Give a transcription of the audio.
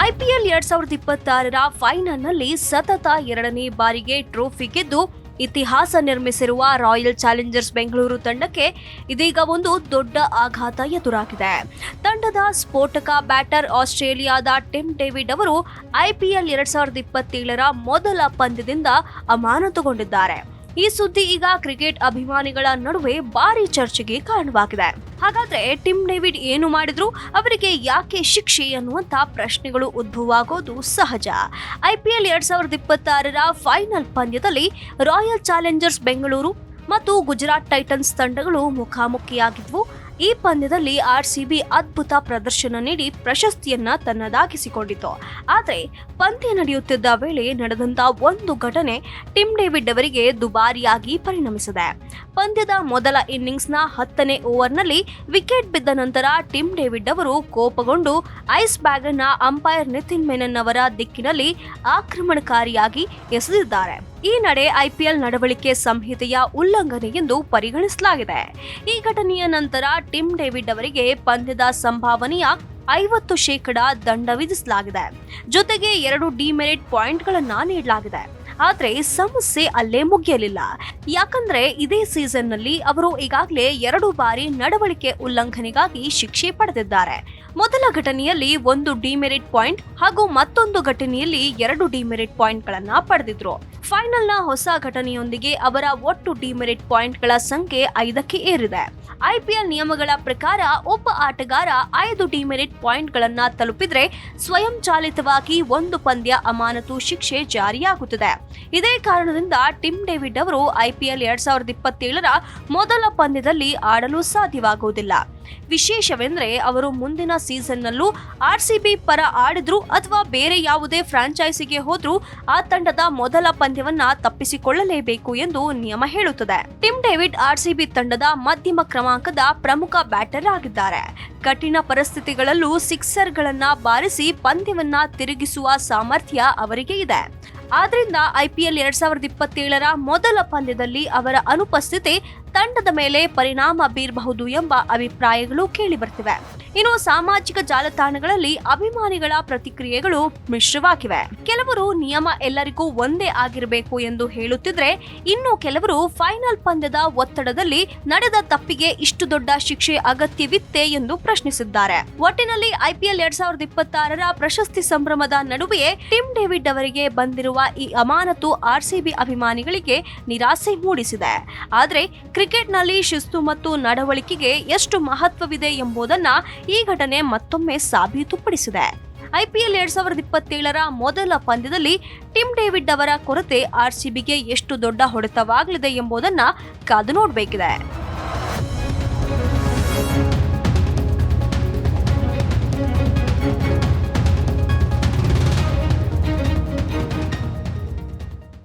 IPL 2026ರ ಫೈನಲ್ನಲ್ಲಿ ಸತತ 2ನೇ ಬಾರಿಗೆ ಟ್ರೋಫಿ ಗೆದ್ದು ಇತಿಹಾಸ ನಿರ್ಮಿಸಿರುವ ರಾಯಲ್ ಚಾಲೆಂಜರ್ಸ್ ಬೆಂಗಳೂರು ತಂಡಕ್ಕೆ ಇದೀಗ ಒಂದು ದೊಡ್ಡ ಆಘಾತ ಎದುರಾಗಿದೆ. ತಂಡದ ಸ್ಫೋಟಕ ಬ್ಯಾಟರ್ ಆಸ್ಟ್ರೇಲಿಯಾದ ಟಿಮ್ ಡೇವಿಡ್ ಅವರು ಐಪಿಎಲ್ 2027ರ ಮೊದಲ ಪಂದ್ಯದಿಂದ ಅಮಾನತುಗೊಂಡಿದ್ದಾರೆ. ಈ ಸುದ್ದಿ ಈಗ ಕ್ರಿಕೆಟ್ ಅಭಿಮಾನಿಗಳ ನಡುವೆ ಭಾರಿ ಚರ್ಚೆಗೆ ಕಾರಣವಾಗಿದೆ. ಹಾಗಾದ್ರೆ ಟಿಮ್ ಡೇವಿಡ್ ಏನು ಮಾಡಿದ್ರು, ಅವರಿಗೆ ಯಾಕೆ ಶಿಕ್ಷೆ ಅನ್ನುವಂತ ಪ್ರಶ್ನೆಗಳು ಉದ್ಭವವಾಗೋದು ಸಹಜ. ಐಪಿಎಲ್ 2026ರ ಫೈನಲ್ ಪಂದ್ಯದಲ್ಲಿ ರಾಯಲ್ ಚಾಲೆಂಜರ್ಸ್ ಬೆಂಗಳೂರು ಮತ್ತು ಗುಜರಾತ್ ಟೈಟನ್ಸ್ ತಂಡಗಳು ಮುಖಾಮುಖಿಯಾಗಿದ್ವು. ಈ ಪಂದ್ಯದಲ್ಲಿ ಆರ್ಸಿಬಿ ಅದ್ಭುತ ಪ್ರದರ್ಶನ ನೀಡಿ ಪ್ರಶಸ್ತಿಯನ್ನ ತನ್ನದಾಗಿಸಿಕೊಂಡಿತು. ಆದರೆ ಪಂದ್ಯ ನಡೆಯುತ್ತಿದ್ದ ವೇಳೆ ನಡೆದಂತ ಒಂದು ಘಟನೆ ಟಿಮ್ ಡೇವಿಡ್ ಅವರಿಗೆ ದುಬಾರಿಯಾಗಿ ಪರಿಣಮಿಸಿದೆ. ಪಂದ್ಯದ ಮೊದಲ ಇನ್ನಿಂಗ್ಸ್ನ 10ನೇ ಓವರ್ನಲ್ಲಿ ವಿಕೆಟ್ ಬಿದ್ದ ನಂತರ ಟಿಮ್ ಡೇವಿಡ್ ಅವರು ಕೋಪಗೊಂಡು ಐಸ್ ಬ್ಯಾಗ್ ಅನ್ನ ಅಂಪೈರ್ ನಿತಿನ್ ಮೆನನ್ ಅವರ ದಿಕ್ಕಿನಲ್ಲಿ ಆಕ್ರಮಣಕಾರಿಯಾಗಿ ಎಸೆದಿದ್ದಾರೆ. ಈ ನಡೆ ಐಪಿಎಲ್ ನಡವಳಿಕೆ ಸಂಹಿತೆಯ ಉಲ್ಲಂಘನೆ ಎಂದು ಪರಿಗಣಿಸಲಾಗಿದೆ. ಈ ಘಟನೆಯ ನಂತರ ಟಿಮ್ ಡೇವಿಡ್ ಅವರಿಗೆ ಪಂದ್ಯದ ಸಂಭಾವನೆಯ 50% ದಂಡ ವಿಧಿಸಲಾಗಿದೆ. ಜೊತೆಗೆ 2 ಡಿಮೆರಿಟ್ ಪಾಯಿಂಟ್ಗಳನ್ನ ನೀಡಲಾಗಿದೆ. ಆದ್ರೆ ಸಮಸ್ಯೆ ಅಲ್ಲೇ ಮುಗಿಯಲಿಲ್ಲ. ಯಾಕಂದ್ರೆ ಇದೇ ಸೀಸನ್ನಲ್ಲಿ ಅವರು ಈಗಾಗಲೇ 2 ಬಾರಿ ನಡವಳಿಕೆ ಉಲ್ಲಂಘನೆಗಾಗಿ ಶಿಕ್ಷೆ ಪಡೆದಿದ್ದಾರೆ. ಮೊದಲ ಘಟನೆಯಲ್ಲಿ 1 ಡಿಮೆರಿಟ್ ಪಾಯಿಂಟ್ ಹಾಗೂ ಮತ್ತೊಂದು ಘಟನೆಯಲ್ಲಿ 2 ಡಿಮೆರಿಟ್ ಪಾಯಿಂಟ್ಗಳನ್ನ ಪಡೆದಿದ್ರು. ಫೈನಲ್ನ ಹೊಸ ಘಟನೆಯೊಂದಿಗೆ ಅವರ ಒಟ್ಟು ಡಿಮೆರಿಟ್ ಪಾಯಿಂಟ್ಗಳ ಸಂಖ್ಯೆ 5ಕ್ಕೆ ಏರಿದೆ. ಐಪಿಎಲ್ ನಿಯಮಗಳ ಪ್ರಕಾರ ಒಬ್ಬ ಆಟಗಾರ 5 ಡಿಮೆರಿಟ್ ಪಾಯಿಂಟ್ಗಳನ್ನ ತಲುಪಿದ್ರೆ ಸ್ವಯಂಚಾಲಿತವಾಗಿ 1 ಪಂದ್ಯ ಅಮಾನತು ಶಿಕ್ಷೆ ಜಾರಿಯಾಗುತ್ತದೆ. ಇದೇ ಕಾರಣದಿಂದ ಟಿಮ್ ಡೇವಿಡ್ ಅವರು ಐಪಿಎಲ್ 2027ರ ಮೊದಲ ಪಂದ್ಯದಲ್ಲಿ ಆಡಲು ಸಾಧ್ಯವಾಗುವುದಿಲ್ಲ. ವಿಶೇಷವೆಂದರೆ ಅವರು ಮುಂದಿನ ಸೀಸನ್ನಲ್ಲೂ ಆರ್ಸಿಬಿ ಪರ ಆಡಿದ್ರು ಅಥವಾ ಬೇರೆ ಯಾವುದೇ ಫ್ರಾಂಚೈಸಿಗೆ ಹೋದ್ರೂ ಆ ತಂಡದ ಮೊದಲ ಪಂದ್ಯವನ್ನ ತಪ್ಪಿಸಿಕೊಳ್ಳಲೇಬೇಕು ಎಂದು ನಿಯಮ ಹೇಳುತ್ತದೆ. ಟಿಮ್ ಡೇವಿಡ್ ಆರ್ಸಿಬಿ ತಂಡದ ಮಧ್ಯಮ ಕ್ರಮಾಂಕದ ಪ್ರಮುಖ ಬ್ಯಾಟರ್ ಆಗಿದ್ದಾರೆ. ಕಠಿಣ ಪರಿಸ್ಥಿತಿಗಳಲ್ಲೂ ಸಿಕ್ಸರ್ಗಳನ್ನ ಬಾರಿಸಿ ಪಂದ್ಯವನ್ನ ತಿರುಗಿಸುವ ಸಾಮರ್ಥ್ಯ ಅವರಿಗೆ ಇದೆ. ಆದ್ರಿಂದ ಐಪಿಎಲ್ 2027ರ ಮೊದಲ ಪಂದ್ಯದಲ್ಲಿ ಅವರ ಅನುಪಸ್ಥಿತಿ ತಂಡದ ಮೇಲೆ ಪರಿಣಾಮ ಬೀರಬಹುದು ಎಂಬ ಅಭಿಪ್ರಾಯಗಳು ಕೇಳಿಬರ್ತಿವೆ. ಇನ್ನು ಸಾಮಾಜಿಕ ಜಾಲತಾಣಗಳಲ್ಲಿ ಅಭಿಮಾನಿಗಳ ಪ್ರತಿಕ್ರಿಯೆಗಳು ಮಿಶ್ರವಾಗಿವೆ. ಕೆಲವರು ನಿಯಮ ಎಲ್ಲರಿಗೂ ಒಂದೇ ಆಗಿರಬೇಕು ಎಂದು ಹೇಳುತ್ತಿದ್ರೆ, ಇನ್ನು ಕೆಲವರು ಫೈನಲ್ ಪಂದ್ಯದ ಒತ್ತಡದಲ್ಲಿ ನಡೆದ ತಪ್ಪಿಗೆ ಇಷ್ಟು ದೊಡ್ಡ ಶಿಕ್ಷೆ ಅಗತ್ಯವಿತ್ತೆ ಎಂದು ಪ್ರಶ್ನಿಸಿದ್ದಾರೆ. ಒಟ್ಟಿನಲ್ಲಿ ಐಪಿಎಲ್ 2026ರ ಪ್ರಶಸ್ತಿ ಸಂಭ್ರಮದ ನಡುವೆಯೇ ಟಿಮ್ ಡೇವಿಡ್ ಅವರಿಗೆ ಬಂದಿರುವ ಈ ಅಮಾನತು ಆರ್ಸಿಬಿ ಅಭಿಮಾನಿಗಳಿಗೆ ನಿರಾಸೆ ಮೂಡಿಸಿದೆ. ಆದರೆ ಕ್ರಿಕೆಟ್ನಲ್ಲಿ ಶಿಸ್ತು ಮತ್ತು ನಡವಳಿಕೆಗೆ ಎಷ್ಟು ಮಹತ್ವವಿದೆ ಎಂಬುದನ್ನ ಈ ಘಟನೆ ಮತ್ತೊಮ್ಮೆ ಸಾಬೀತುಪಡಿಸಿದೆ. ಐಪಿಎಲ್ 2027ರ ಮೊದಲ ಪಂದ್ಯದಲ್ಲಿ ಟಿಮ್ ಡೇವಿಡ್ ಅವರ ಕೊರತೆ ಆರ್ಸಿಬಿಗೆ ಎಷ್ಟು ದೊಡ್ಡ ಹೊಡೆತವಾಗಲಿದೆ ಎಂಬುದನ್ನ ಕಾದು ನೋಡಬೇಕಿದೆ.